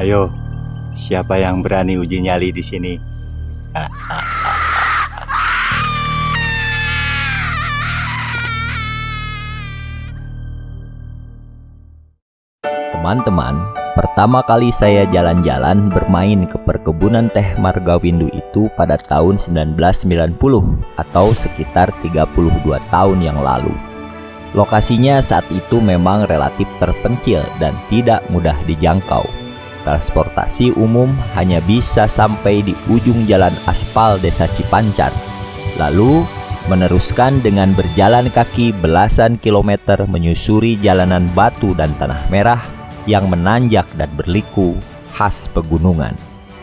Ayo, siapa yang berani uji nyali di sini? Teman-teman, pertama kali saya jalan-jalan bermain ke perkebunan teh Margawindu itu pada tahun 1990 atau sekitar 32 tahun yang lalu. Lokasinya saat itu memang relatif terpencil dan tidak mudah dijangkau. Transportasi umum hanya bisa sampai di ujung jalan aspal Desa Cipancar. Lalu meneruskan dengan berjalan kaki belasan kilometer menyusuri jalanan batu dan tanah merah yang menanjak dan berliku khas pegunungan.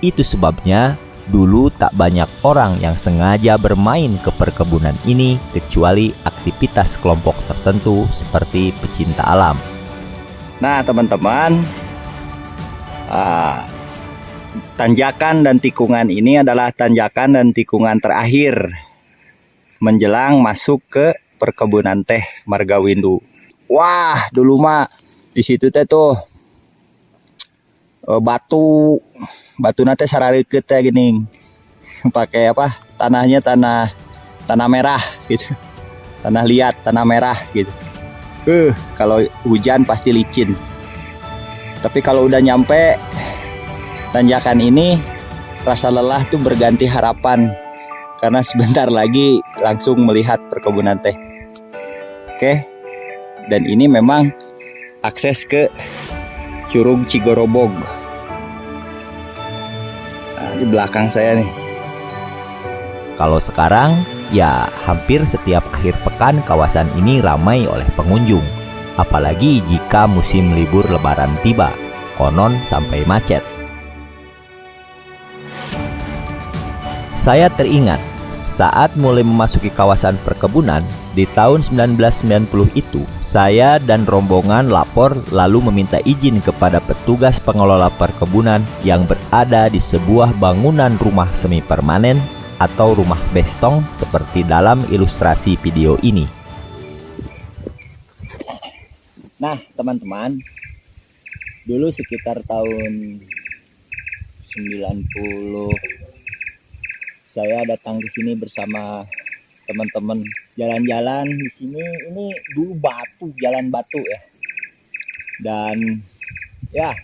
Itu sebabnya dulu tak banyak orang yang sengaja bermain ke perkebunan ini kecuali aktivitas kelompok tertentu seperti pecinta alam. Nah teman-teman, tanjakan dan tikungan ini adalah tanjakan dan tikungan terakhir menjelang masuk ke perkebunan teh Margawindu. Wah, dulu mah di situ teh tuh batu nate sarareukeut teh geuning. Pakai apa? Tanahnya tanah merah gitu. Tanah liat, tanah merah gitu. Kalau hujan pasti licin. Tapi kalau udah nyampe tanjakan ini, rasa lelah tuh berganti harapan karena sebentar lagi langsung melihat perkebunan teh. Oke. Dan ini memang akses ke Curug Cigorobog. Nah, di belakang saya nih. Kalau sekarang, ya hampir setiap akhir pekan kawasan ini ramai oleh pengunjung. Apalagi jika musim libur lebaran tiba, konon sampai macet. Saya teringat, saat mulai memasuki kawasan perkebunan, di tahun 1990 itu, saya dan rombongan lapor lalu meminta izin kepada petugas pengelola perkebunan yang berada di sebuah bangunan rumah semi permanen atau rumah bestong seperti dalam ilustrasi video ini. Nah, teman-teman, dulu sekitar tahun 90 saya datang ke sini bersama teman-teman jalan-jalan di sini. Ini dulu jalan batu ya. Dan ya,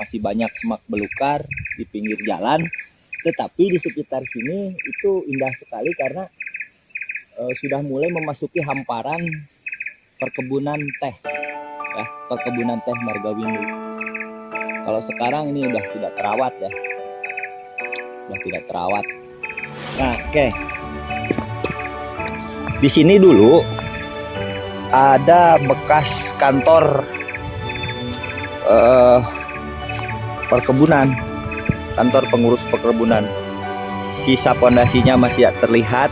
masih banyak semak belukar di pinggir jalan. Tetapi di sekitar sini itu indah sekali karena sudah mulai memasuki hamparan perkebunan teh. Ya, perkebunan teh Margawindu. Kalau sekarang ini udah tidak terawat ya. Udah tidak terawat. Nah, oke. Di sini dulu ada bekas kantor perkebunan, kantor pengurus perkebunan. Sisa pondasinya masih terlihat.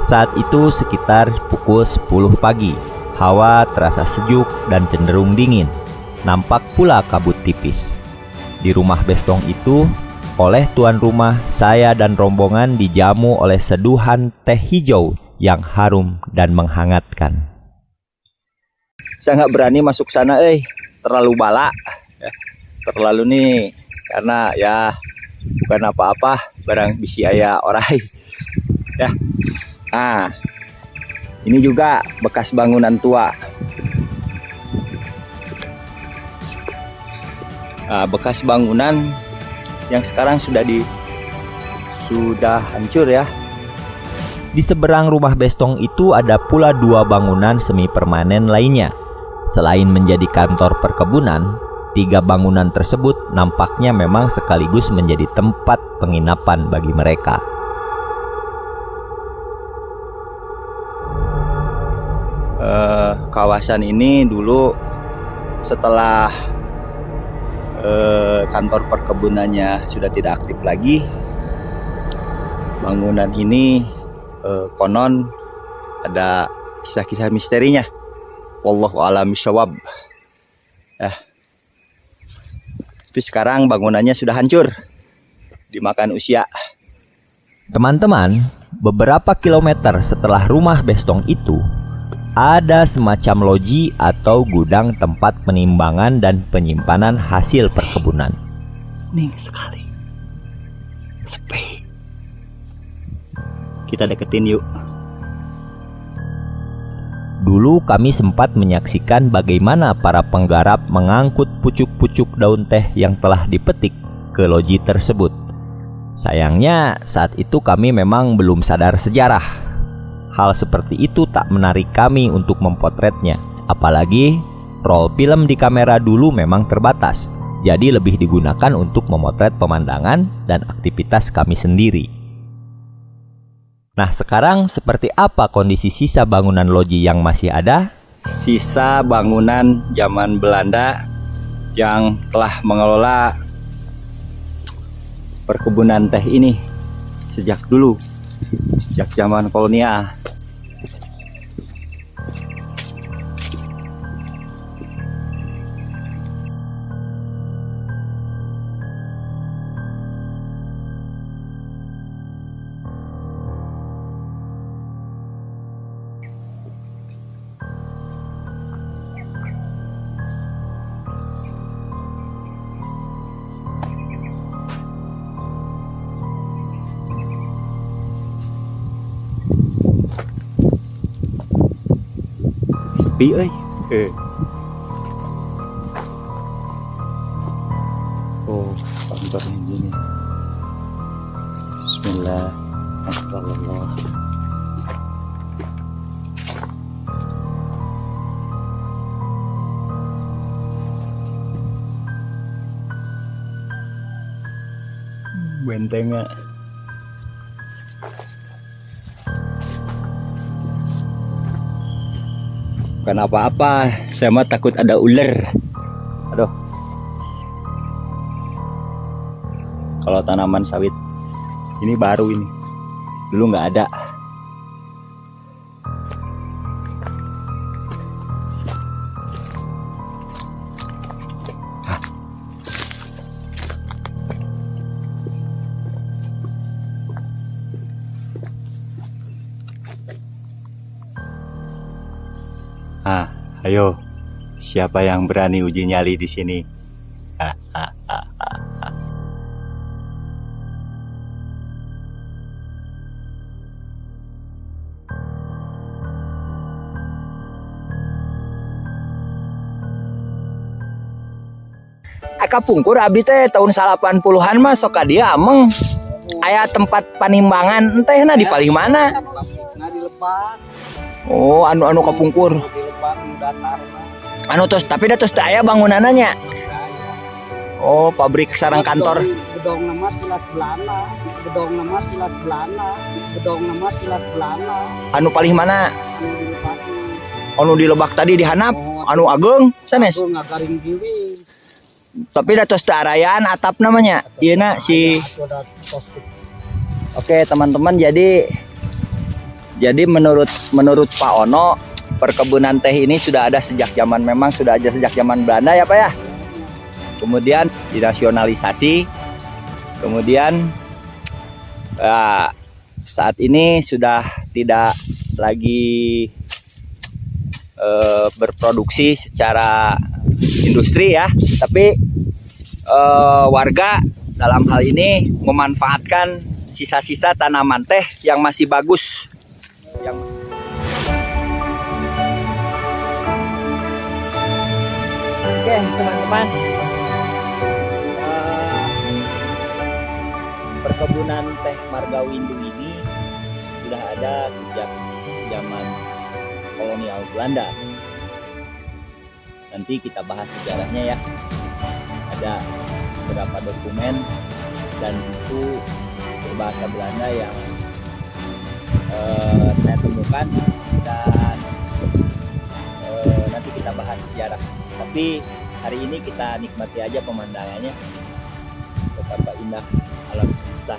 Saat itu sekitar pukul 10 pagi. Hawa terasa sejuk dan cenderung dingin. Nampak pula kabut tipis. Di rumah bestong itu, oleh tuan rumah, saya dan rombongan dijamu oleh seduhan teh hijau yang harum dan menghangatkan. Saya nggak berani masuk sana, terlalu bala. Ya, terlalu nih, karena ya bukan apa-apa, barang bisi aya orai. Ya. Nah, ini juga bekas bangunan tua. Nah, bekas bangunan yang sekarang sudah hancur ya. Di seberang rumah bestong itu ada pula dua bangunan semi permanen lainnya. Selain menjadi kantor perkebunan, tiga bangunan tersebut nampaknya memang sekaligus menjadi tempat penginapan bagi mereka. Kawasan ini dulu setelah kantor perkebunannya sudah tidak aktif lagi, bangunan ini konon ada kisah-kisah misterinya. Wallahu a'lam bishawab. Tapi sekarang bangunannya sudah hancur, dimakan usia. Teman-teman, beberapa kilometer setelah rumah Bestong itu, ada semacam loji atau gudang tempat penimbangan dan penyimpanan hasil perkebunan. Ning sekali. Sepi. Kita deketin yuk. Dulu kami sempat menyaksikan bagaimana para penggarap mengangkut pucuk-pucuk daun teh yang telah dipetik ke loji tersebut. Sayangnya saat itu kami memang belum sadar sejarah. Hal seperti itu tak menarik kami untuk memotretnya. Apalagi roll film di kamera dulu memang terbatas, jadi lebih digunakan untuk memotret pemandangan dan aktivitas kami sendiri. Nah, sekarang seperti apa kondisi sisa bangunan loji yang masih ada? Sisa bangunan zaman Belanda yang telah mengelola perkebunan teh ini sejak dulu, sejak zaman kolonial. Sepi euy. Oh, kantornya gini. Bismillah. Astagfirullah. Bentengnya. Bukan apa-apa, saya mah takut ada ular. Aduh. Kalau tanaman sawit ini baru ini, dulu nggak ada. Ah, ayo, siapa yang berani uji nyali di sini? Aka pungkur abdi teh tahun 80-an mah sok ka dieu ameng. Aya tempat panimbangan enteh na di paling mana? Nah di Lebak. Oh, anu kapungkur. Di Lebak nu datar mah. Anu tos tapi da tos teu aya bangunananya. Oh, pabrik sareng kantor. Gedong nama tilas Belanda. Gedong nama tilas Belanda. Gedong nama tilas Belanda. Anu paling mana? Anu di Lebak. Anu di Lebak tadi dihanap, anu ageung sanes. Aku ngagaring diri. Tapi da tos teu arayaan atap namanya. Ieu na si. Oke, teman-teman, jadi menurut Pak Ono, perkebunan teh ini sudah ada sejak zaman Belanda ya Pak ya. Kemudian dinasionalisasi. Kemudian saat ini sudah tidak lagi berproduksi secara industri ya, tapi warga dalam hal ini memanfaatkan sisa-sisa tanaman teh yang masih bagus. Oke teman-teman, perkebunan teh Margawindu ini sudah ada sejak zaman kolonial Belanda. Nanti kita bahas sejarahnya ya. Ada beberapa dokumen dan buku berbahasa Belanda yang saya temukan, dan nanti kita bahas sejarah. Tapi hari ini kita nikmati aja pemandangannya, betapa indah alam semesta.